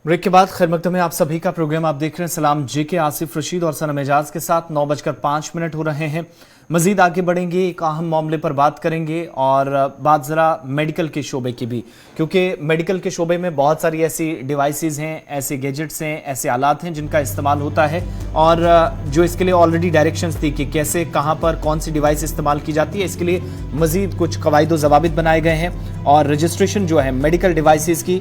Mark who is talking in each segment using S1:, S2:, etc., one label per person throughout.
S1: Break के बाद खैर मकदम में आप सभी का प्रोग्राम आप देख रहे हैं। सलाम जेके आसिफ रशीद और सनम एजाज के साथ 9:05 हो रहे हैं। मजीद आगे बढ़ेंगे, एक अहम मामले पर बात करेंगे और बात ज़रा मेडिकल के शोबे की भी, क्योंकि मेडिकल के शोबे में बहुत सारी ऐसी डिवाइसेस हैं, ऐसे गैजेट्स हैं, ऐसे आलात हैं जिनका इस्तेमाल होता है और जो इसके लिए ऑलरेडी डायरेक्शंस थी कि कैसे कहाँ पर कौन सी डिवाइस इस्तेमाल की जाती है। इसके लिए मजीद कुछ कवायद व ज़वाबित बनाए गए हैं और रजिस्ट्रेशन जो है मेडिकल डिवाइसेस की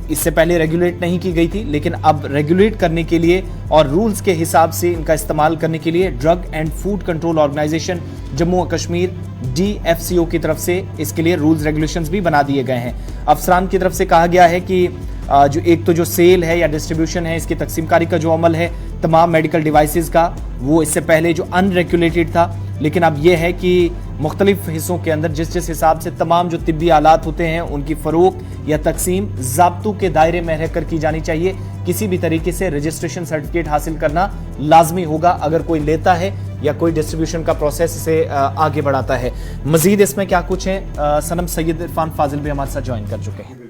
S1: इससे पहले रेगुलेट नहीं की गई थी, लेकिन अब रेगुलेट करने के लिए और रूल्स के हिसाब से इनका इस्तेमाल करने के लिए drug and food control organisation Jammu और कश्मीर DFCO की तरफ से इसके लिए रूल्स रेगुलेशंस भी बना दिए गए हैं। अफसरान की तरफ से कहा गया है कि जो एक तो जो सेल है या डिस्ट्रीब्यूशन है, इसकी तकसीमकारी का जो अमल है तमाम मेडिकल डिवाइसेस का, वो इससे पहले जो अनरेगुलेटेड था, लेकिन अब यह है कि मुख्तलिफ हिस्सों के अंदर जिस हिसाब से तमाम जो तिब्बी आलात होते हैं उनकी फरोख्त या तकसीम ज़ाब्तों के दायरे में रहकर की जानी चाहिए। किसी भी तरीके से रजिस्ट्रेशन सर्टिफिकेट हासिल करना लाजमी होगा अगर कोई लेता है या कोई डिस्ट्रीब्यूशन का प्रोसेस से आगे बढ़ाता है। मजीद इसमें क्या कुछ है, सनम सैयद इरफान फाजिल भी हमारे साथ ज्वाइन कर चुके हैं।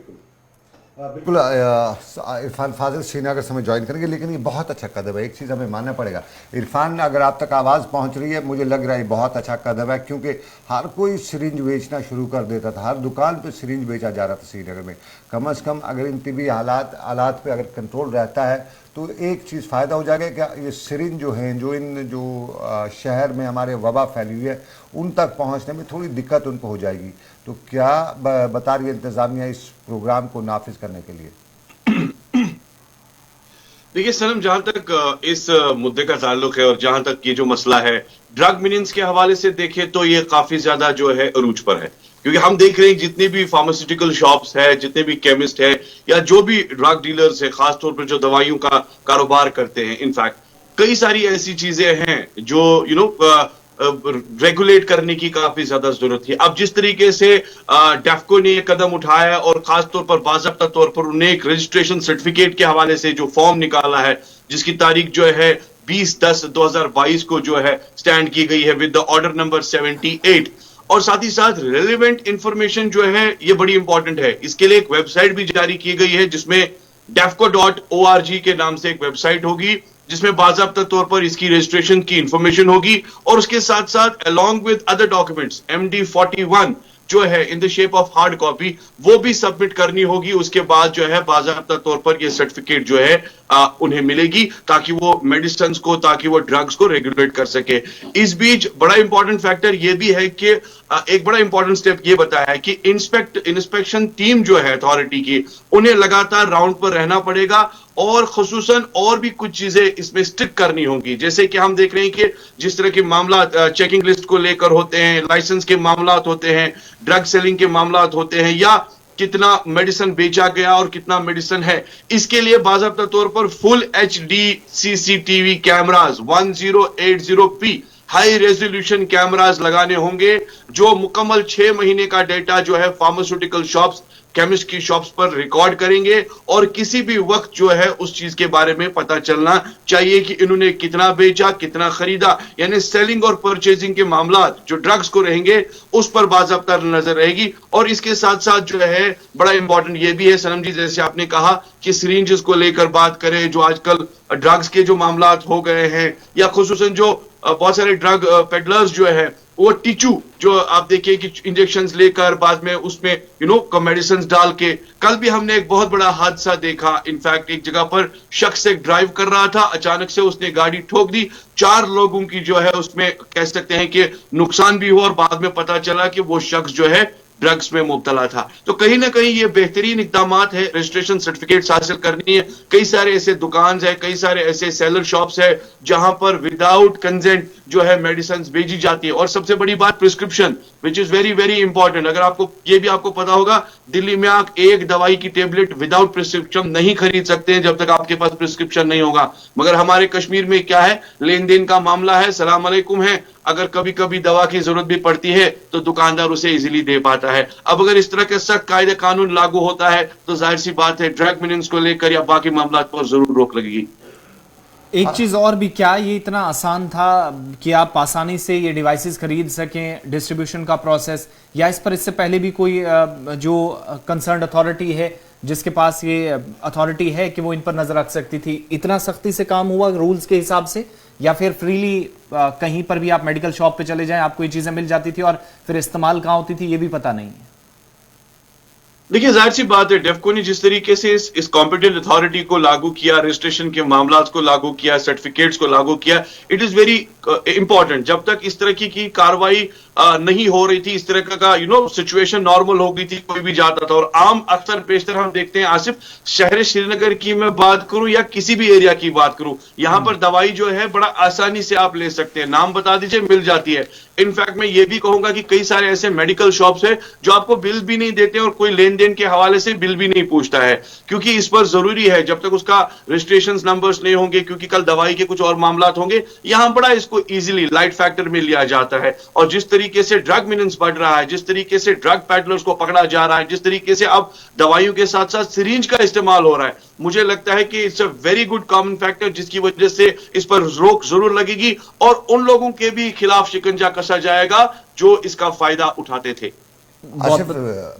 S2: बिल्कुल इरफान फाजिल श्रीनगर से हमें ज्वाइन करेंगे, लेकिन ये बहुत अच्छा कदम है। एक चीज़ हमें मानना पड़ेगा, इरफान अगर आप तक आवाज़ पहुंच रही है, मुझे लग रहा है बहुत अच्छा कदम है, क्योंकि हर कोई सिरिंज बेचना शुरू कर देता था, हर दुकान पे सिरिंज बेचा जा रहा था श्रीनगर में। कम से कम अगर इन तिबी हालात पे अगर कंट्रोल रहता है तो एक चीज़ फ़ायदा हो जाएगा कि ये सिरिंज जो हैं जो शहर में हमारे वबा फैली हुई है उन तक पहुंचने में थोड़ी दिक्कत उनको हो जाएगी। तो क्या बता रही है इंतज़ामिया इस प्रोग्राम को नाफिज करने के लिए?
S3: देखिए सनम, जहां तक इस मुद्दे का ताल्लुक है और जहां तक ये जो मसला है ड्रग मिनियंस के हवाले से देखें तो ये काफी ज्यादा जो है अरूज पर है, क्योंकि हम देख रहे हैं जितने भी फार्मास्यूटिकल शॉप्स है, जितने भी केमिस्ट है या जो भी ड्रग डीलर्स है, खासतौर पर जो दवाइयों का कारोबार करते हैं, इनफैक्ट कई सारी ऐसी चीजें हैं जो रेगुलेट करने की काफी ज्यादा जरूरत है। अब जिस तरीके से डेफको ने यह कदम उठाया और खासतौर पर बाज़ाब्ता तौर पर उन्हें एक रजिस्ट्रेशन सर्टिफिकेट के हवाले से जो फॉर्म निकाला है, जिसकी तारीख जो है 20/10/2022 को जो है स्टैंड की गई है विद द ऑर्डर नंबर 78, और साथ ही साथ रेलेवेंट इंफॉर्मेशन जो है ये बड़ी इंपॉर्टेंट है। इसके लिए एक वेबसाइट भी जारी की गई है जिसमें defco.org के नाम से एक वेबसाइट होगी जिसमें बाज़ाब्ता तौर पर इसकी रजिस्ट्रेशन की इंफॉर्मेशन होगी, और उसके साथ साथ along with other documents MD41 जो है in the shape of hard copy वो भी सबमिट करनी होगी। उसके बाद जो है बाज़ाब्ता तौर पर ये सर्टिफिकेट जो है उन्हें मिलेगी ताकि वो मेडिसिन को, ताकि वो ड्रग्स को रेगुलेट कर सके। इस बीच बड़ा इंपॉर्टेंट फैक्टर ये भी है कि एक बड़ा इंपॉर्टेंट स्टेप ये बताया है कि इंस्पेक्शन टीम जो है अथॉरिटी की, उन्हें लगातार राउंड पर रहना पड़ेगा और खुसूसन और भी कुछ चीजें इसमें स्ट्रिक्ट करनी होंगी। जैसे कि हम देख रहे हैं कि जिस तरह के मामला चेकिंग लिस्ट को लेकर होते हैं, लाइसेंस के मामला होते हैं, ड्रग सेलिंग के मामला होते हैं, या कितना मेडिसिन बेचा गया और कितना मेडिसिन है, इसके लिए बाज़ाब्ता तौर पर full HD CCTV cameras 1080p high resolution cameras लगाने होंगे, जो मुकम्मल 6 महीने का डेटा जो है फार्मास्यूटिकल शॉप्स, केमिस्ट की शॉप्स पर रिकॉर्ड करेंगे और किसी भी वक्त जो है उस चीज के बारे में पता चलना चाहिए कि इन्होंने कितना बेचा, कितना खरीदा, यानी सेलिंग और परचेजिंग के मामला जो ड्रग्स को रहेंगे उस पर बाज़ाब्ता नजर रहेगी। और इसके साथ साथ जो है बड़ा इंपॉर्टेंट ये भी है सनम जी, जैसे आपने कहा कि सिरिंजेस को लेकर बात करें, जो आजकल ड्रग्स के जो मामला हो गए हैं, या खुसूसन जो बहुत सारे ड्रग पेडलर्स जो है वो टिचू जो आप देखिए कि इंजेक्शंस लेकर बाद में उसमें मेडिसिन डाल के, कल भी हमने एक बहुत बड़ा हादसा देखा। इनफैक्ट एक जगह पर शख्स एक ड्राइव कर रहा था, अचानक से उसने गाड़ी ठोक दी, 4 लोगों की जो है उसमें कह सकते हैं कि नुकसान भी हुआ और बाद में पता चला कि वो शख्स जो है ड्रग्स में मुब्तला था। तो कहीं ना कहीं ये बेहतरीन इकदाम है, रजिस्ट्रेशन सर्टिफिकेट हासिल करनी है। कई सारे ऐसे दुकान है, कई सारे ऐसे सेलर शॉप्स है जहां पर विदाउट कंसेंट जो है मेडिसिन बेची जाती है। और सबसे बड़ी बात prescription, which is very very important. अगर आपको पता होगा, दिल्ली में आप एक दवाई की टेबलेट विदाउट प्रिस्क्रिप्शन नहीं खरीद सकते हैं जब तक आपके पास प्रिस्क्रिप्शन नहीं होगा। मगर हमारे कश्मीर में क्या है, लेन देन का मामला है, सलाम अलैकुम है, अगर कभी कभी दवा की जरूरत भी पड़ती है तो दुकानदार उसे इजीली दे पाता है। अब अगर इस तरह के सख्त कायदे कानून लागू होता है तो जाहिर सी बात है ड्रग मिनियंस को लेकर या बाकी मामला पर जरूर रोक लगेगी।
S1: एक चीज और भी, क्या ये इतना आसान था कि आप आसानी से ये डिवाइसेस खरीद सकें, डिस्ट्रीब्यूशन का प्रोसेस, या इस पर इससे पहले भी कोई जो कंसर्न अथॉरिटी है जिसके पास ये अथॉरिटी है कि वो इन पर नजर रख सकती थी, इतना सख्ती से काम हुआ रूल्स के हिसाब से, या फिर फ्रीली कहीं पर भी आप मेडिकल शॉप पे चले जाएं आपको ये चीजें मिल जाती थी और फिर इस्तेमाल कहाँ होती थी ये भी पता नहीं है?
S3: देखिए, जाहिर सी बात है, डेफको ने जिस तरीके से इस कॉम्पिटेंट अथॉरिटी को लागू किया, रजिस्ट्रेशन के मामला को लागू किया, सर्टिफिकेट्स को लागू किया, इट इज वेरी इंपॉर्टेंट। जब तक इस तरह की कार्रवाई नहीं हो रही थी, इस तरह का सिचुएशन नॉर्मल हो गई थी, कोई भी जाता था। और आम अक्सर पेशतर हम देखते हैं आसिफ, शहर श्रीनगर की मैं बात करूं या किसी भी एरिया की बात करूं, यहां पर दवाई जो है बड़ा आसानी से आप ले सकते हैं, नाम बता दीजिए मिल जाती है। इनफैक्ट मैं ये भी कहूंगा कि कई सारे ऐसे मेडिकल शॉप्स है जो आपको बिल भी नहीं देते और कोई लेन देन के हवाले से बिल भी नहीं पूछता है, क्योंकि इस पर जरूरी है जब तक उसका रजिस्ट्रेशन नंबर्स नहीं होंगे, क्योंकि कल दवाई के कुछ और मामला होंगे, यहां बड़ा इसको इजीली लाइट फैक्टर में लिया जाता है। और जिस तरीके से ड्रग मिनेंस बढ़ रहा है, जिस तरीके से ड्रग पैडलर्स को पकड़ा जा रहा है, जिस तरीके से अब दवाइयों के साथ साथ सिरिंज का इस्तेमाल हो रहा है, मुझे लगता है कि it's a very good common factor, जिसकी वजह से इस पर रोक जरूर लगेगी और उन लोगों के भी खिलाफ शिकंजा कसा जाएगा जो इसका फायदा उठाते थे।
S2: आसिफ,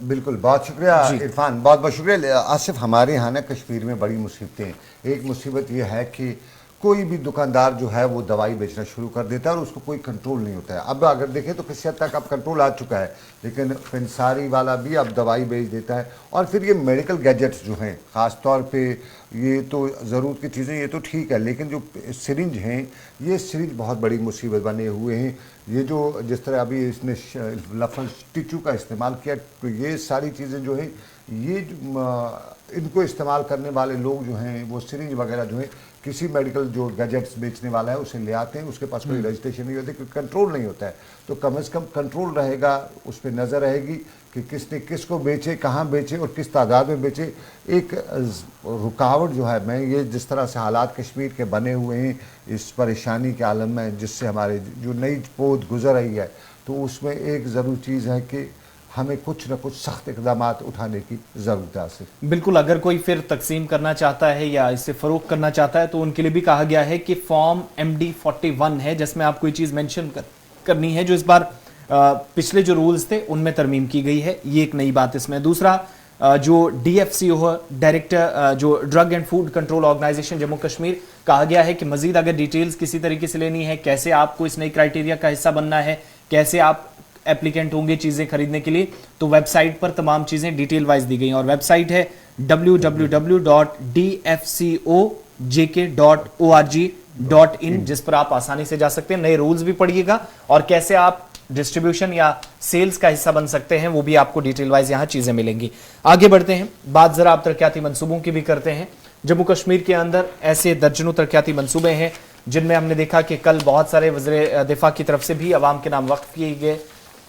S2: बिल्कुल, बहुत शुक्रिया इरफान, बहुत बहुत शुक्रिया। आसिफ, हमारे यहाँ ना कश्मीर में बड़ी मुसीबतें हैं। एक मुसीबत यह है कि कोई भी दुकानदार जो है वो दवाई बेचना शुरू कर देता है और उसको कोई कंट्रोल नहीं होता है। अब अगर देखें तो किसी हद तक अब कंट्रोल आ चुका है, लेकिन पेंसारी वाला भी अब दवाई बेच देता है। और फिर ये मेडिकल गैजेट्स जो हैं, ख़ास तौर पे ये तो ज़रूरत की चीज़ें, ये तो ठीक है, लेकिन जो सिरिंज हैं, ये सिरिंज बहुत बड़ी मुसीबत बने हुए हैं। ये जो जिस तरह अभी इसने लफन टिचू का इस्तेमाल किया, तो ये सारी चीज़ें जो हैं, ये इनको इस्तेमाल करने वाले लोग जो हैं वो सिरिंज वगैरह जो है किसी मेडिकल जो गैजेट्स बेचने वाला है उसे ले आते हैं, उसके पास कोई रजिस्ट्रेशन नहीं होती, क्योंकि कंट्रोल नहीं होता है। तो कम से कम कंट्रोल रहेगा, उस पर नज़र रहेगी कि किसने किसको बेचे, कहाँ बेचे और किस तादाद में बेचे। एक रुकावट जो है, मैं ये जिस तरह से हालात कश्मीर के बने हुए हैं इस परेशानी के आलम में, जिससे हमारे जो नई पोद गुजर रही है, तो उसमें एक ज़रूर चीज़ है कि हमें कुछ न कुछ सख्त इकदाम उठाने की ज़रूरत है। सिर्फ
S1: बिल्कुल, अगर कोई फिर तकसीम करना चाहता है या इसे फ़रोख्त करना चाहता है तो उनके लिए भी कहा गया है कि फॉर्म MD-41 है, जिसमें आपको ये चीज़ मेंशन करनी है जो इस बार पिछले जो रूल्स थे उनमें तरमीम की गई है। ये एक नई बात इसमें। दूसरा, जो DFCO है, डायरेक्टर जो drug and food control organisation Jammu Kashmir, कहा गया है कि मजीद अगर डिटेल्स किसी तरीके से लेनी है, कैसे आपको इस नई क्राइटेरिया का हिस्सा बनना है, कैसे आप एप्लीकेंट होंगे चीज़ें खरीदने के लिए, तो वेबसाइट पर तमाम चीज़ें डिटेल वाइज दी गई हैं। और वेबसाइट है www.dfcojk.org.in, जिस पर आप आसानी से जा सकते हैं, नए रूल्स भी पढ़िएगा और कैसे आप डिस्ट्रीब्यूशन या सेल्स का हिस्सा बन सकते हैं वो भी आपको डिटेल वाइज यहाँ चीज़ें मिलेंगी। आगे बढ़ते हैं, बात ज़रा आप तरक्याती मंसूबों की भी करते हैं। जम्मू कश्मीर के अंदर ऐसे दर्जनों तरक्याती मंसूबे हैं जिनमें हमने देखा कि कल बहुत सारे वज़ीर दिफा की तरफ से भी अवाम के नाम वक्फ किए गए,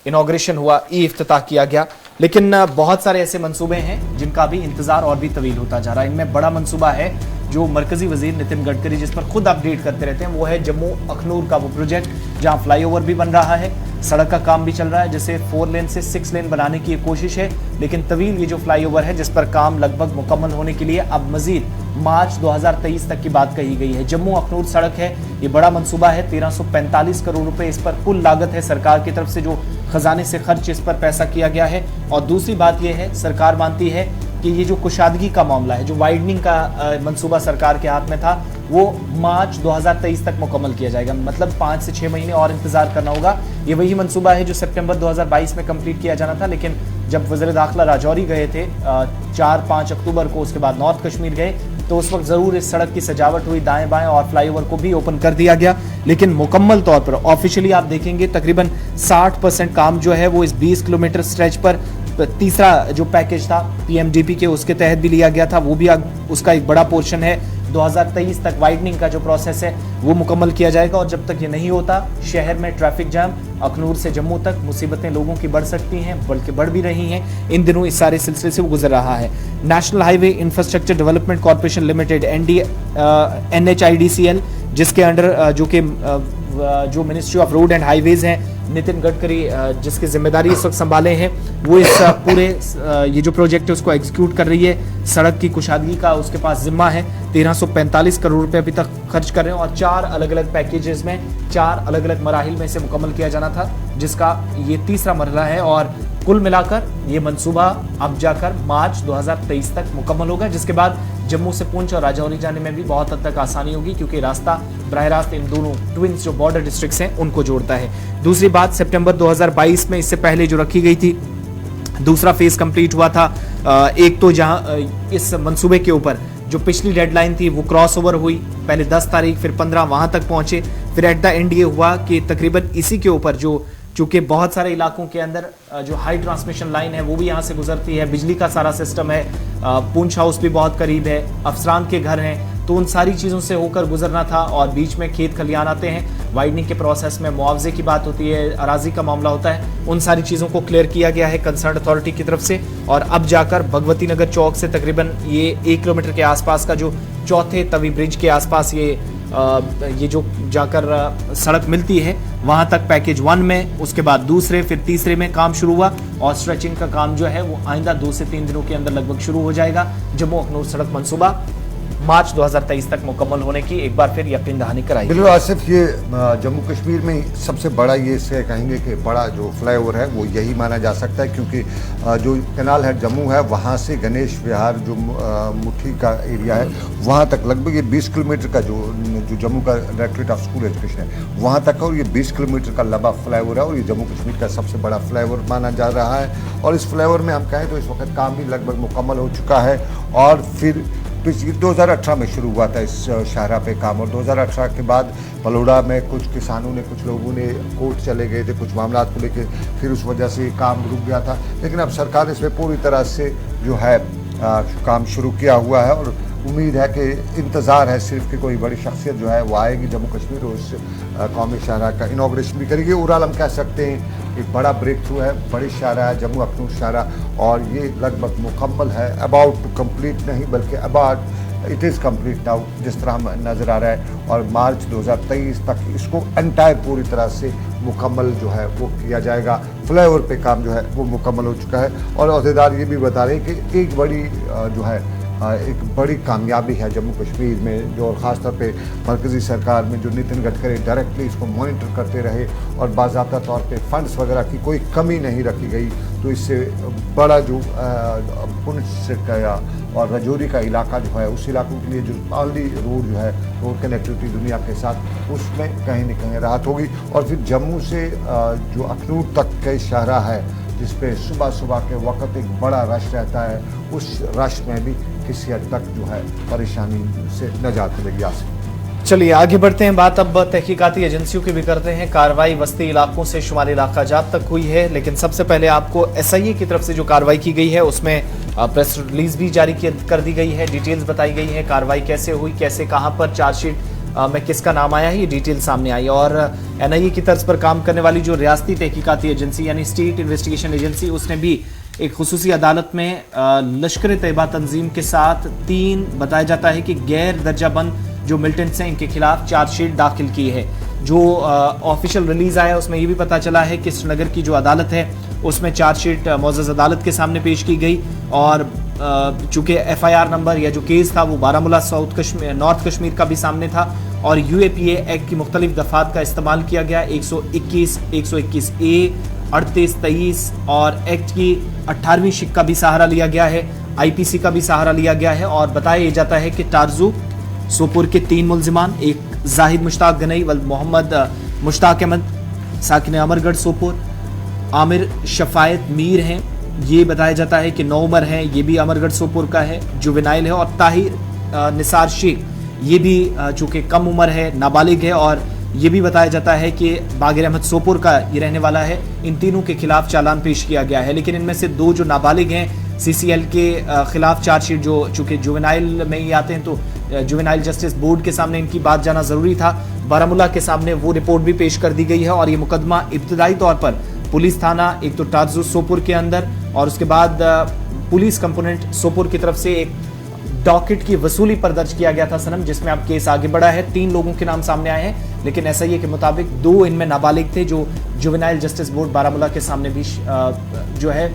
S1: इनॉग्रेशन हुआ, इफ्तिताह किया गया, लेकिन बहुत सारे ऐसे मंसूबे हैं जिनका भी इंतजार और भी तवील होता जा रहा है। इनमें बड़ा मंसूबा है जो मरकजी वजीर नितिन गडकरी जिस पर खुद अपडेट करते रहते हैं, वो है जम्मू अखनूर का वो प्रोजेक्ट जहां फ्लाईओवर भी बन रहा है, सड़क का काम भी चल रहा है, जिसे 4 लेन से 6 लेन बनाने की कोशिश है। लेकिन तवील ये जो फ्लाईओवर है जिस पर काम लगभग मुकम्मल होने के लिए अब मजीद मार्च 2023 तक की बात कही गई है। जम्मू अखनूर सड़क है, ये बड़ा मंसूबा है, 1345 करोड़ रुपए इस पर कुल लागत है सरकार की तरफ से, जो खजाने से खर्च इस पर पैसा किया गया है। और दूसरी बात यह है, सरकार मानती है कि ये जो कुशादगी का मामला है, जो वाइडनिंग का मंसूबा सरकार के हाथ में था, वो मार्च 2023 तक मुकम्मल किया जाएगा, मतलब 5 से 6 महीने और इंतजार करना होगा। ये वही मंसूबा है जो सितंबर 2022 में कंप्लीट किया जाना था, लेकिन जब वज़ीर दाखिला राजौरी गए थे 4-5 अक्टूबर को, उसके बाद नॉर्थ कश्मीर गए, तो उस वक्त ज़रूर इस सड़क की सजावट हुई दाएं बाएं और फ्लाईओवर को भी ओपन कर दिया गया, लेकिन मुकम्मल तौर पर ऑफिशियली आप देखेंगे तकरीबन 60% काम जो है वो इस 20 किलोमीटर स्ट्रेच पर, तीसरा जो पैकेज था PMDP के उसके तहत भी लिया गया था, वो भी उसका एक बड़ा पोर्शन है। 2023 तक वाइडनिंग का जो प्रोसेस है वो मुकम्मल किया जाएगा। और जब तक ये नहीं होता, शहर में ट्रैफिक जाम, अखनूर से जम्मू तक मुसीबतें लोगों की बढ़ सकती हैं, बल्कि बढ़ भी रही हैं। इन दिनों इस सारे सिलसिले से वो गुजर रहा है। National highway infrastructure development corporation limited NHIDCL, जिसके अंडर जो ministry of road and highways हैं, नितिन गडकरी जिसकी जिम्मेदारी इस वक्त संभाले हैं, वो इस पूरे ये जो प्रोजेक्ट है उसको एग्जीक्यूट कर रही है। सड़क की कुशादगी का उसके पास जिम्मा है। 1345 करोड़ रुपए अभी तक खर्च कर रहे हैं और 4 अलग अलग पैकेजेस में 4 अलग अलग मराहिल में से मुकम्मल किया जाना था, जिसका ये तीसरा मरहला है। और कुल मिलाकर ये मंसूबा अब जाकर मार्च 2023 तक मुकम्मल होगा, जिसके बाद जम्मू से पुंछ और राजौरी जाने में भी बहुत हद तक आसानी होगी, क्योंकि रास्ता बराह रास्त इन दोनों ट्विंस जो बॉर्डर डिस्ट्रिक्ट्स हैं उनको जोड़ता है। दूसरी बात, सितंबर 2022 में इससे पहले जो रखी गई थी, दूसरा फेज कंप्लीट हुआ था। एक तो जहां इस मंसूबे के ऊपर जो पिछली डेडलाइन थी वो क्रॉस ओवर हुई, पहले 10 तारीख फिर 15 वहां तक पहुंचे, फिर एट द एंड ये हुआ कि तकरीबन इसी के ऊपर जो चूंकि बहुत सारे इलाकों के अंदर जो हाई ट्रांसमिशन लाइन है वो भी यहाँ से गुजरती है, बिजली का सारा सिस्टम है, पुंछ हाउस भी बहुत करीब है, अफसरान के घर हैं, तो उन सारी चीज़ों से होकर गुजरना था और बीच में खेत खलियान आते हैं। वाइडनिंग के प्रोसेस में मुआवजे की बात होती है, अराजी का मामला होता है, उन सारी चीज़ों को क्लियर किया गया है कंसर्न अथॉरिटी की तरफ से। और अब जाकर भगवती नगर चौक से तकरीबन ये 1 किलोमीटर के आसपास का जो चौथे तवी ब्रिज के आसपास ये जो जाकर सड़क मिलती है वहां तक पैकेज 1 में, उसके बाद दूसरे फिर तीसरे में काम शुरू हुआ और स्ट्रेचिंग का काम जो है वो आइंदा 2 से 3 दिनों के अंदर लगभग शुरू हो जाएगा। जम्मू अखनूर सड़क मंसूबा मार्च 2023 तक मुकम्मल होने की एक बार फिर यकीन दहानी कराई।
S2: बिल्कुल आसिफ, ये जम्मू कश्मीर में सबसे बड़ा ये से कहेंगे कि बड़ा जो फ्लाईओवर है वो यही माना जा सकता है, क्योंकि जो कैनाल है जम्मू है वहाँ से गणेश विहार जो मुट्ठी का एरिया है वहाँ तक लगभग ये 20 किलोमीटर का जो जम्मू का डायरेक्टरेट ऑफ स्कूल एजुकेशन है वहाँ तक है, और ये 20 किलोमीटर का लंबा फ्लाईओवर है और ये जम्मू कश्मीर का सबसे बड़ा फ्लाईओवर माना जा रहा है। और इस फ्लाईओवर में हम कहें तो इस वक्त काम भी लगभग मुकम्मल हो चुका है और फिर 2018 में शुरू हुआ था इस शाहराह पे काम, और 2018 के बाद बलोड़ा में कुछ किसानों ने, कुछ लोगों ने कोर्ट चले गए थे कुछ मामला को लेकर, फिर उस वजह से काम रुक गया था। लेकिन अब सरकार ने इसमें पूरी तरह से जो है काम शुरू किया हुआ है और उम्मीद है कि इंतज़ार है सिर्फ कि कोई बड़ी शख्सियत जो है वो आएगी जम्मू कश्मीर और उस कौमी शाहराह का इनाग्रेशन भी करेगी। ओवरऑल हम कह सकते हैं एक बड़ा ब्रेक थ्रू है, बड़ी शाहराह है जम्मू अखनूर शाहराह, और ये लगभग मुकम्मल है, अबाउट टू कंप्लीट नहीं बल्कि about it is complete now जिस तरह हम नज़र आ रहा है। और मार्च 2023 तक इसको एंटायर पूरी तरह से मुकम्मल जो है वो किया जाएगा। फ्लाईओवर पे काम जो है वो मुकम्मल हो चुका है और अहदेदार ये भी बता रहे हैं कि एक बड़ी जो है एक बड़ी कामयाबी है जम्मू कश्मीर में जो, और ख़ासतौर पे मरकज़ी सरकार में जो नितिन गडकरी डायरेक्टली इसको मॉनिटर करते रहे और बाज़ाब्ता तौर पे फंड्स वगैरह की कोई कमी नहीं रखी गई, तो इससे बड़ा जो पुंछ का और राजौरी का इलाका जो है उस इलाकों के लिए जो पाली रोड जो है रोड कनेक्टिविटी दुनिया के साथ उसमें कहीं न कहीं राहत होगी। और फिर जम्मू से जो अखनूर तक के शाहराह है जिस पे सुबह सुबह के वक्त एक बड़ा रश रहता है, उस रश में भी किसी हद तक जो है परेशानी से नजात मिलेगी। आसिफ,
S1: चलिए आगे बढ़ते हैं, बात अब तहकीकाती एजेंसियों की भी करते हैं। कार्रवाई वस्ती इलाकों से शुमारी इलाका जात तक हुई है, लेकिन सबसे पहले आपको SIA की तरफ से जो कार्रवाई की गई है उसमें प्रेस रिलीज भी जारी कर दी गई है, डिटेल्स बताई गई है, कार्रवाई कैसे हुई, कैसे कहां पर चार्जशीट में किसका नाम आया है, ये डिटेल सामने आई। और NIA की तर्ज पर काम करने वाली जो रियासती तहकीकाती एजेंसी यानी स्टेट इन्वेस्टिगेशन एजेंसी, उसने भी एक खुसूसी अदालत में लश्कर तैयबा तंजीम के साथ 3 बताया जाता है कि गैर दर्जाबंद जो मिलिटेंट्स हैं इनके खिलाफ चार्जशीट दाखिल की है। जो ऑफिशियल रिलीज आया उसमें ये भी पता चला है कि श्रीनगर की जो अदालत है उसमें चार्जशीट मुअज़्ज़ज़ अदालत के सामने पेश की गई और चूंकि FIR नंबर या जो केस था वो बारामूला नॉर्थ कश्मीर का भी सामने था और UAPA एक्ट की मुख्तलिफ दफात का इस्तेमाल किया गया, 121, 121A, 38, 23 और एक्ट की 18वीं शिक का भी सहारा लिया गया है, IPC का भी सहारा लिया गया है। और बताया जाता है कि टारजू सोपुर के 3 मुलजिमान, एक जाहिद मुश्ताक गनई व मोहम्मद मुश्ताक अहमद साकिन अमरगढ़ सोपुर, आमिर शफायत मीर हैं, ये बताया जाता है कि 9 उमर हैं, ये भी अमरगढ़ सोपुर का है, जुवेनाइल है, और ताहिर निसार शेख ये भी चूँकि कम उम्र है, नाबालिग है, और ये भी बताया जाता है कि बागिर अहमद सोपुर का ये रहने वाला है। इन तीनों के खिलाफ चालान पेश किया गया है, लेकिन इनमें से 2 जो नाबालिग हैं CCL के खिलाफ चार्जशीट जो चूँकि जुवेनाइल में ही आते हैं तो जुवेनाइल जस्टिस बोर्ड के सामने इनकी बात जाना ज़रूरी था, बारामूला के सामने वो रिपोर्ट भी पेश कर दी गई है। और ये मुकदमा इब्तदाई तौर पर पुलिस थाना एक तो टारजू सोपुर के अंदर और उसके बाद पुलिस कंपोनेंट सोपुर की तरफ से एक डॉकेट की वसूली पर दर्ज किया गया था सनम, जिसमें अब केस आगे बढ़ा है। 3 लोगों के नाम सामने आए हैं, लेकिन SIA के मुताबिक 2 इनमें नाबालिग थे जो जुवेनाइल जस्टिस बोर्ड बारामूला के सामने भी जो है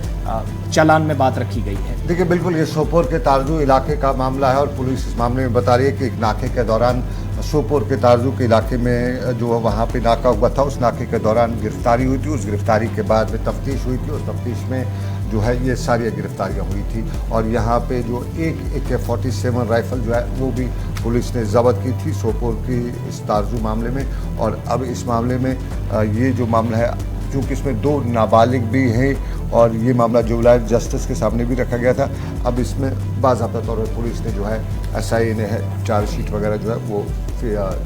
S1: चालान में बात रखी गई है।
S2: देखिए बिल्कुल ये सोपोर के तारजू इलाके का मामला है और पुलिस इस मामले में बता रही है कि एक नाके के दौरान सोपोर के तारजू के इलाके में जो वहाँ पे नाका हुआ था, उस नाके के दौरान गिरफ्तारी हुई थी। उस गिरफ्तारी के बाद में तफ्तीश हुई थी। उस तफ्तीश में जो है ये सारी गिरफ्तारियाँ हुई थी और यहाँ पे जो एक AK-47 राइफ़ल जो है वो भी पुलिस ने ज़ब्त की थी सोपोर की इस तारजू मामले में। और अब इस मामले में ये जो मामला है, क्योंकि इसमें 2 नाबालिग भी हैं और ये मामला जुवेनाइल जस्टिस के सामने भी रखा गया था, अब इसमें बाज़ाब्ता तौर पर पुलिस ने जो है SIA ने है चार्जशीट वगैरह जो है वो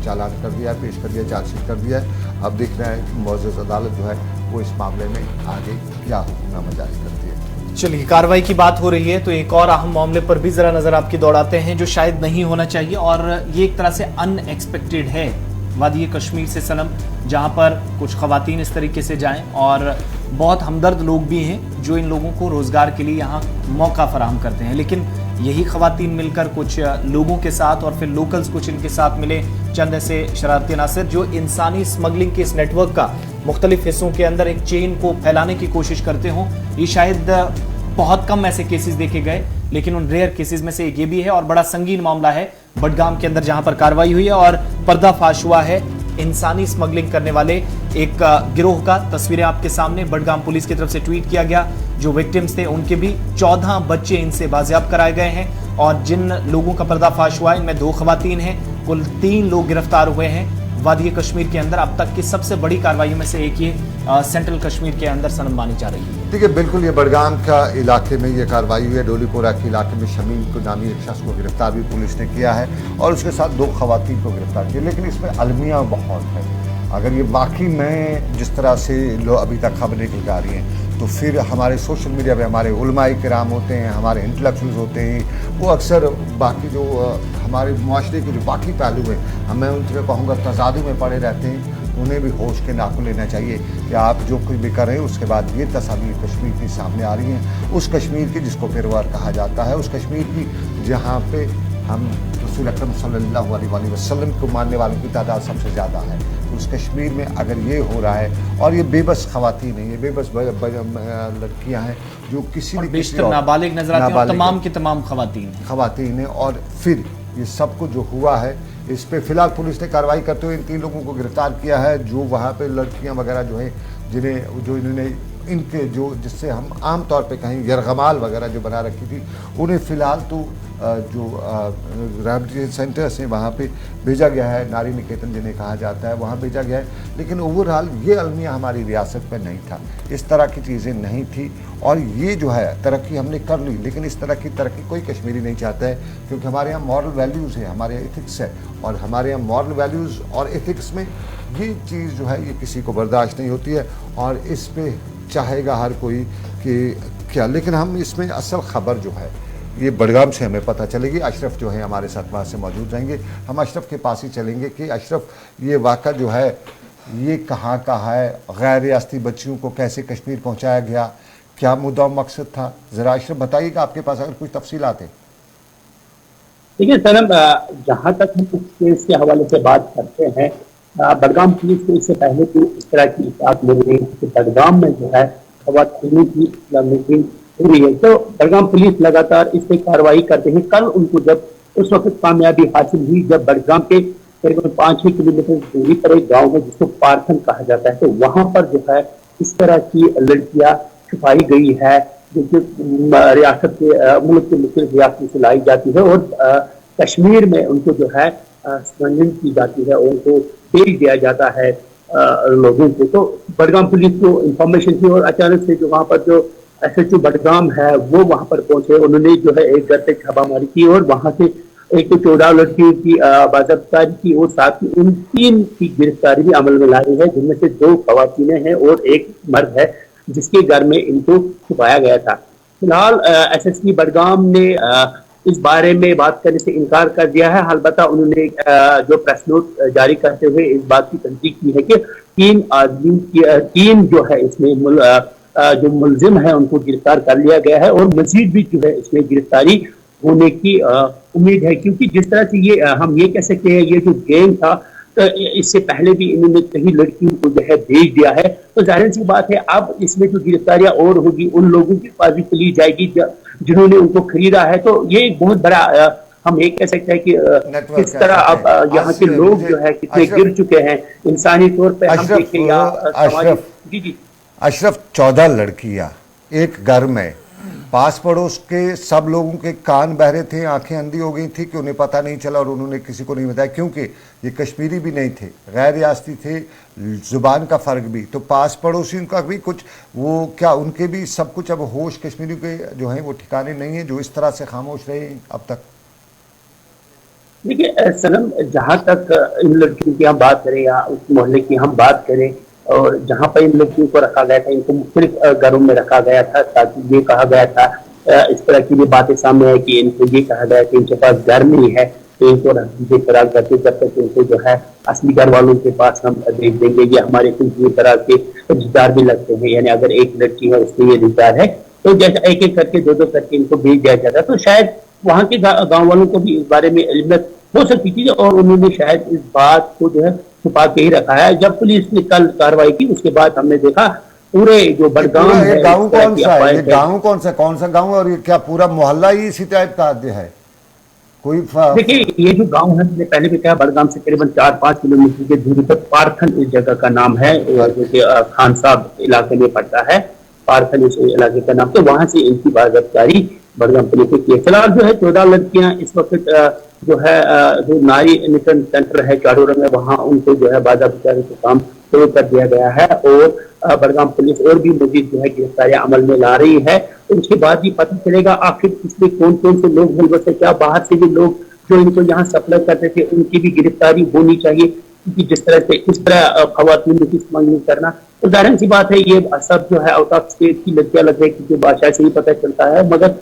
S2: चालान कर दिया है, पेश कर दिया, चार्जशीट कर दिया है। अब देखना है कि मुअज़्ज़ज़ अदालत जो है वो इस मामले में आगे क्या हुक्मनामा जारी करती है।
S1: चलिए, कार्रवाई की बात हो रही है तो एक और अहम मामले पर भी जरा नजर आपकी दौड़ाते हैं जो शायद नहीं होना चाहिए और ये एक तरह से अनएक्सपेक्टेड है। वादी कश्मीर से सनम, जहां पर कुछ खवातीन इस तरीके से जाएं और बहुत हमदर्द लोग भी हैं जो इन लोगों को रोजगार के लिए यहाँ मौका फराहम करते हैं, लेकिन यही खवातीन मिलकर कुछ लोगों के साथ और फिर लोकल्स कुछ इनके साथ मिले, चंद ऐसे शरारती अनासर जो इंसानी स्मगलिंग के इस नेटवर्क का मुख्तलिफ हिस्सों के अंदर एक चेन को फैलाने की कोशिश करते हों। ये शायद बहुत कम ऐसे केसेस देखे गए, लेकिन उन रेयर केसेस में से एक ये भी है और बड़ा संगीन मामला है बडगाम के अंदर, जहां पर कार्रवाई हुई है और पर्दाफाश हुआ है इंसानी स्मगलिंग करने वाले एक गिरोह का। तस्वीरें आपके सामने बडगाम पुलिस की तरफ से ट्वीट किया गया। जो विक्टिम्स थे उनके भी 14 बच्चे इनसे बाजियाब कराए गए हैं और जिन लोगों का पर्दाफाश हुआ इनमें 2 खवातीन हैं। कुल 3 लोग गिरफ्तार हुए हैं वादी कश्मीर के अंदर। अब तक की सबसे बड़ी कार्रवाई में से एक ये सेंट्रल कश्मीर के अंदर सनम मानी जा रही है।
S2: देखिए, बिल्कुल ये बडगाम का इलाके में ये कार्रवाई हुई है। डोलीपोरा के इलाके में शमीम को नामी एक शख्स को गिरफ्तार भी पुलिस ने किया है और उसके साथ 2 खवातीन को गिरफ्तार किया, लेकिन इसमें अलमिया बहुत है। अगर ये वाकई में जिस तरह से लोग अभी तक खबरें निकल आ रही हैं, तो फिर हमारे सोशल मीडिया पे हमारे उलमाए किराम होते हैं, हमारे इंटेलेक्चुअल्स होते हैं, वो अक्सर बाकी जो हमारे माशरे के जो बाकी पहलू हैं, मैं उनसे कहूँगा तजादु में पड़े रहते हैं। उन्हें भी होश के नाखून लेना चाहिए कि आप जो कुछ भी कर रहे हैं उसके बाद ये तस्वीर कश्मीर की सामने आ रही हैं, उस कश्मीर की जिसको पिरवार कहा जाता है, उस कश्मीर की जहाँ पे हम रसूल अकरम सल्लल्लाहु अलैहि वसल्लम को मानने वालों की तादाद सबसे ज़्यादा है। तो उस कश्मीर में अगर ये हो रहा है और ये बेबस खवातीन हैं, ये बेबस लड़कियाँ हैं जो किसी न किसी
S1: नाबालिग नजर आती हैं, तमाम की तमाम खवातीन हैं और फिर ये सब कुछ जो हुआ है इस पे फिलहाल पुलिस ने कार्रवाई करते हुए इन 3 लोगों को गिरफ्तार किया है, जो वहाँ पे लड़कियाँ वगैरह जो है जिन्हें जो इन्होंने इनके जो जिससे हम आम तौर पे कहीं यरगमाल वगैरह जो बना रखी थी, उन्हें फ़िलहाल तो जो रिहैबिलिटेशन सेंटर्स हैं वहाँ पे भेजा गया है, नारी निकेतन जिन्हें कहा जाता है वहाँ भेजा गया है। लेकिन ओवरऑल ये अलमिया हमारी रियासत में नहीं था, इस तरह की चीज़ें नहीं थी और ये जो है तरक्की हमने कर ली, लेकिन इस तरह की तरक्की कोई कश्मीरी नहीं चाहता है, क्योंकि हमारे यहाँ मॉरल वैल्यूज़ है, हमारे एथिक्स है और हमारे यहाँ मॉरल वैल्यूज़ और एथिक्स में ये चीज़ जो है ये किसी को बर्दाश्त नहीं होती है और इस पर चाहेगा हर कोई कि क्या। लेकिन हम इसमें असल खबर जो है ये बडगाम से हमें पता चलेगी। अशरफ जो है हमारे साथ वहाँ से मौजूद रहेंगे, हम अशरफ के पास ही चलेंगे कि अशरफ ये वाक़ा जो है ये कहाँ का है, गैर रियासती बच्चियों को कैसे कश्मीर पहुँचाया गया, क्या मुद्दा मकसद था, ज़रा अशरफ बताइएगा आपके पास अगर कुछ तफसीलात हैं।
S4: देखिए सनम, जहाँ तक हम इस केस के हवाले से बात करते हैं, बडगाम पुलिस को इससे पहले भी इस तरह की इत्तलात मिल रही है कि बडगाम में जो है खवातीन की स्मगलिंग हो रही है, तो बडगाम पुलिस लगातार इस पर कार्रवाई करते हैं। कल उनको जब उस वक्त कामयाबी हासिल हुई जब बडगाम के करीबन 5-6 किलोमीटर दूरी पर एक गाँव है जिसको पार्थन कहा जाता है, तो वहाँ पर जो है इस तरह की लड़कियाँ छुपाई गई है जो कि रियासत के मुल्क के मुख्य रियासतों से लाई जाती है और कश्मीर में उनको जो है स्मगलिंग की जाती है और उनको भेज दिया जाता है लोगों को। तो बडगाम पुलिस को इंफॉर्मेशन थी और अचानक से जो वहाँ पर जो SHO बडगाम है वो वहाँ पर पहुंचे। उन्होंने जो है एक घर पे छापामारी की और वहाँ से एक तो 14 लड़कियों की बाज़ाब्तारी की और साथ ही उन 3 की गिरफ्तारी भी अमल में लाई है, जिनमें से 2 खवातीनें हैं और एक मर्द है जिसके घर में इनको छुपाया गया था। फिलहाल SSP बडगाम ने इस बारे में बात करने से इनकार कर दिया है। अलबत्ता उन्होंने जो प्रेस नोट जारी करते हुए इस बात की तस्दीक की है कि 3 जो है इसमें जो मुलजिम है उनको गिरफ्तार कर लिया गया है और मजीद भी जो है इसमें गिरफ्तारी होने की उम्मीद है, क्योंकि जिस तरह से ये हम ये कह सकते हैं ये जो गैंग था तो इससे पहले भी इन्होंने कई लड़कियों को जो है भेज दिया है। तो जाहिर सी बात है अब इसमें जो गिरफ्तारियां और होगी उन लोगों के पास भी चली जाएगी जिन्होंने उनको खरीदा है। तो ये एक बहुत बड़ा हम ये कह सकते हैं कि
S2: नेटवर्क
S4: किस तरह अब यहाँ के लोग जो है कितने गिर चुके हैं इंसानी तौर पे, हम देखें या
S2: अशरफ,
S4: जी जी
S2: अशरफ 14 लड़कियां एक घर में, पास पड़ोस के सब लोगों के कान बहरे थे, आंखें अंधी हो गई थी कि उन्हें पता नहीं चला और उन्होंने किसी को नहीं बताया, क्योंकि ये कश्मीरी भी नहीं थे, गैर रियासती थे, जुबान का फ़र्क भी, तो पास पड़ोसियों का भी कुछ वो क्या उनके भी सब कुछ अब होश कश्मीरी के जो हैं वो ठिकाने नहीं है जो इस तरह से खामोश रहे अब तक।
S4: देखिए सनम, जहाँ तक इन लड़कियों की हम बात करें या उस मोहल्ले की हम बात करें, और जहाँ पर इन लड़कियों को रखा गया था, इनको मुख्तलिफ घरों में रखा गया था ताकि ये कहा गया था, इस तरह की भी बातें सामने है कि इनको ये कहा गया कि इनके पास घर नहीं है तो इनको रख दीजिए फरार करके, जब तक इनको जो है असली घर वालों के पास हम भेज देंगे। ये हमारे कुछ दूर तरह के रिश्तेदार भी लगते हैं, यानी अगर एक लड़की है उसके ये रिश्तेदार है तो जैसे एक एक करके दो करके इनको भेज दिया जाता, तो शायद वहाँ के गाँव वालों को भी इस बारे में इल्मत हो सकती थी और उन्होंने शायद इस बात को जो है छुपा के ही रखा है। जब पुलिस ने कल कार्रवाई की उसके बाद हमने देखा पूरे जो बड़गांव है,
S2: गाँव कौन सा है, ये गाँव कौन सा गाँव है और ये क्या पूरा मोहल्ला ही इसी टाइप का है कोई?
S4: देखिए ये जो गांव है, मैंने पहले भी कहा, बड़गाम से करीबन 4-5 किलोमीटर की दूरी पर पारखन इस जगह का नाम है, जो कि खान साहब इलाके में पड़ता है। पारखन इस इलाके का नाम, तो वहां से इनकी बाज़ाब्तारी बड़गाम पुलिस ने की। फिलहाल जो है 14 लड़कियां इस वक्त जो है जो नारी निकन सेंटर है चारोरा में, वहाँ उनको जो है बाज़ाब्तारी का काम शुरू कर दिया गया है और बड़गाम पुलिस और भी मजीद जो है गिरफ्तारियां अमल में ला रही है। तो उसके बाद ही पता चलेगा आखिर इसमें कौन कौन से लोग मुलवस है, क्या बाहर से भी लोग जो इनको यहाँ सप्लाई करते थे उनकी भी गिरफ्तारी होनी चाहिए, क्योंकि जिस तरह से इस तरह खवातीन की स्मगलिंग करना, तो जाहिर सी बात है ये सब जो है आउट ऑफ स्टेट की लड़कियां लग रही, क्योंकि बादशाह से ही पता चलता है, मगर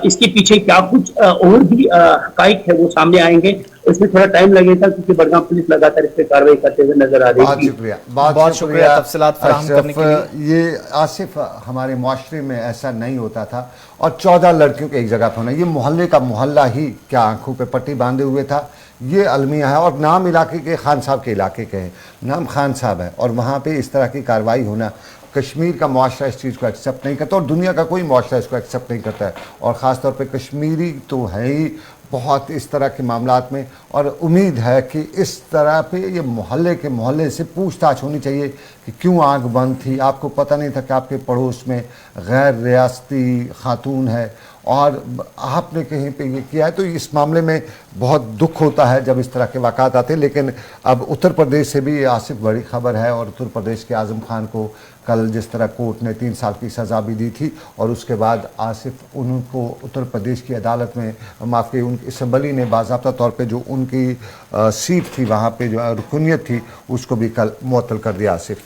S4: इसके पीछे क्या कुछ और भी हकाइक है वो सामने आएंगे। इसमें थोड़ा टाइम लगेगा क्योंकि बड़गाम पुलिस लगातार इस पर कार्रवाई करते हुए नजर आ रही है।
S2: बहुत शुक्रिया तफसीलात फराहम करने के लिए। ये आसिफ, हमारे मुआशरे में ऐसा नहीं होता था और 14 लड़कियों के एक जगह पर होना, ये मोहल्ले का मोहल्ला ही क्या आंखों पे पट्टी बांधे हुए था। ये अलमिया है और नाम इलाके के खान साहब के इलाके के हैं, नाम खान साहब है और वहाँ पे इस तरह की कार्रवाई होना, कश्मीर का मुआशरा इस चीज़ को एक्सेप्ट नहीं करता और दुनिया का कोई मुआशरा इसको एक्सेप्ट नहीं करता है, और ख़ास तौर पे कश्मीरी तो है ही बहुत इस तरह के मामलात में। और उम्मीद है कि इस तरह पे ये मोहल्ले से पूछताछ होनी चाहिए कि क्यों आंख बंद थी, आपको पता नहीं था कि आपके पड़ोस में गैर रियासती खातून है और आपने कहीं पे ये किया है। तो इस मामले में बहुत दुख होता है जब इस तरह के वाक़ात आते हैं। लेकिन अब उत्तर प्रदेश से भी आसिफ बड़ी खबर है, और उत्तर प्रदेश के आज़म खान को कल जिस तरह कोर्ट ने 3 साल की सज़ा भी दी थी और उसके बाद आसिफ उनको उत्तर प्रदेश की अदालत में माफ़ की उनकी असम्बली ने बाज़ाब्ता तौर पे जो उनकी सीट थी वहाँ पे जो रुकनीत थी उसको भी कल मुअत्तल कर दिया। आसिफ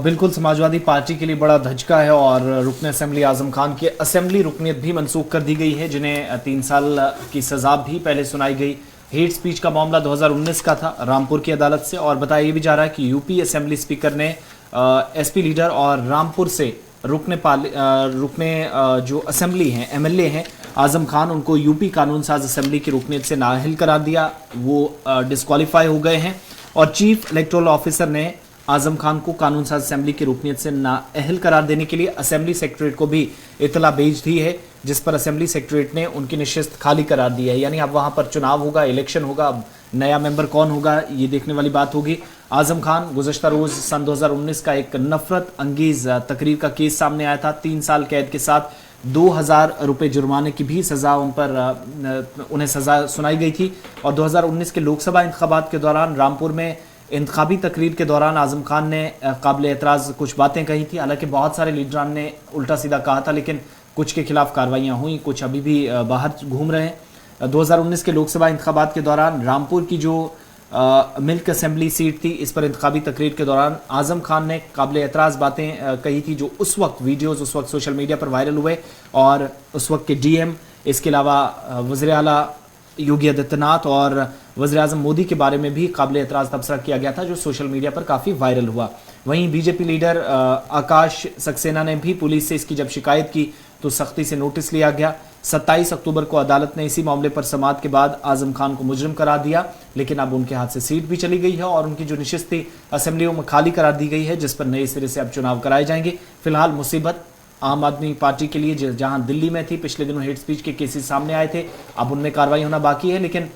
S1: बिल्कुल समाजवादी पार्टी के लिए बड़ा धचका है और रुकन असम्बली आज़म खान की असम्बली रुकनीत भी मनसूख कर दी गई है, जिन्हें 3 साल की सज़ा भी पहले सुनाई गई। हेट स्पीच का मामला 2019 का था रामपुर की अदालत से, और बताया ये भी जा रहा है कि यूपी असम्बली स्पीकर ने एसपी लीडर और रामपुर से रुकने जो असम्बली हैं एमएलए हैं आज़म खान, उनको यूपी कानून साज असम्बली की रुकनीत से नाअहल करार दिया, वो डिस्क्वालीफाई हो गए हैं। और चीफ इलेक्टोरल ऑफिसर ने आज़म खान को कानून साज असम्बली की रुकनीत से नाअहल करार देने के लिए असम्बली सेक्रेटरीट को भी इतला भेज दी है, जिस पर असम्बली सेक्रेटरीट ने उनकी नशिस्त खाली करार दी है। यानी अब वहाँ पर चुनाव होगा, इलेक्शन होगा, अब नया मेंबर कौन होगा ये देखने वाली बात होगी। आज़म खान गुज़श्ता रोज़ सन 2019 का एक नफरत अंगेज तकरीर का केस सामने आया था, 3 साल कैद के साथ 2000 रुपये जुर्माने की भी सज़ा उन्हें सज़ा सुनाई गई थी। और 2019 के लोकसभा इंतखाबात के दौरान रामपुर में इंतखाबी तकरीर के दौरान आज़म खान ने काबिल एतराज़ कुछ बातें कही थी। हालांकि बहुत सारे लीडरान ने उल्टा सीधा कहा था, लेकिन कुछ के खिलाफ कार्रवाइयाँ हुई, कुछ अभी भी बाहर घूम रहे हैं। 2019 के लोकसभा इंतखाबात के दौरान रामपुर की जो मिल्क असेंबली सीट थी, इस पर इंतखाबी तकरीर के दौरान आज़म खान ने काबिल एतराज़ बातें कही थी, जो उस वक्त वीडियोज़ उस वक्त सोशल मीडिया पर वायरल हुए। और उस वक्त के डीएम, इसके अलावा वज़ीर आला योगी आदित्यनाथ और वज़ीर आज़म मोदी के बारे में भी काबिल एतराज़ तबसरा किया गया था, जो सोशल मीडिया पर काफ़ी वायरल हुआ। वहीं बीजेपी लीडर आकाश सक्सेना ने भी पुलिस से इसकी जब शिकायत की तो सख्ती से नोटिस लिया गया। 27 अक्टूबर को अदालत ने इसी मामले पर समाअत के बाद आज़म खान को मुजरिम करार दिया, लेकिन अब उनके हाथ से सीट भी चली गई है और उनकी जो नशिस्तें असेंबलियों में खाली करार दी गई है, जिस पर नए सिरे से अब चुनाव कराए जाएंगे। फिलहाल मुसीबत आम आदमी पार्टी के लिए, जहां दिल्ली में थी, पिछले दिनों हेट स्पीच के केसेस सामने आए थे, अब उनमें कार्रवाई होना बाकी है। लेकिन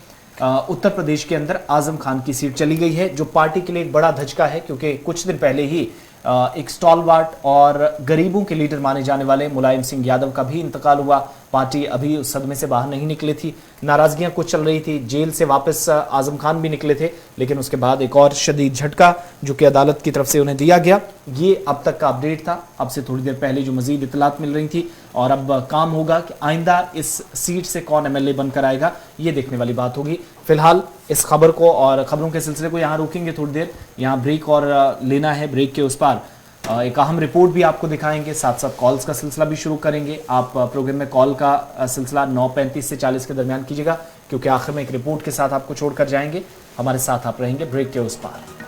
S1: उत्तर प्रदेश के अंदर आजम खान की सीट चली गई है, जो पार्टी के लिए एक बड़ा धचका है, क्योंकि कुछ दिन पहले ही एक स्टॉलवार्ट और गरीबों के लीडर माने जाने वाले मुलायम सिंह यादव का भी इंतकाल हुआ। पार्टी अभी उस सदमे से बाहर नहीं निकली थी, नाराजगियां कुछ चल रही थी, जेल से वापस आजम खान भी निकले थे, लेकिन उसके बाद एक और शदीद झटका जो कि अदालत की तरफ से उन्हें दिया गया। ये अब तक का अपडेट था। अब से थोड़ी देर पहले जो मजीद इतलात मिल रही थी, और अब काम होगा कि आइंदा इस सीट से कौन एमएलए बनकर आएगा, ये देखने वाली बात होगी। फिलहाल इस खबर को और खबरों के सिलसिले को यहाँ रोकेंगे थोड़ी देर, यहाँ ब्रेक और लेना है। ब्रेक के उस पार एक अहम रिपोर्ट भी आपको दिखाएंगे, साथ साथ कॉल्स का सिलसिला भी शुरू करेंगे। आप प्रोग्राम में कॉल का सिलसिला 9:35 से 40 के दरमियान कीजिएगा, क्योंकि आखिर में एक रिपोर्ट के साथ आपको छोड़कर जाएंगे। हमारे साथ आप रहेंगे ब्रेक के उस पार।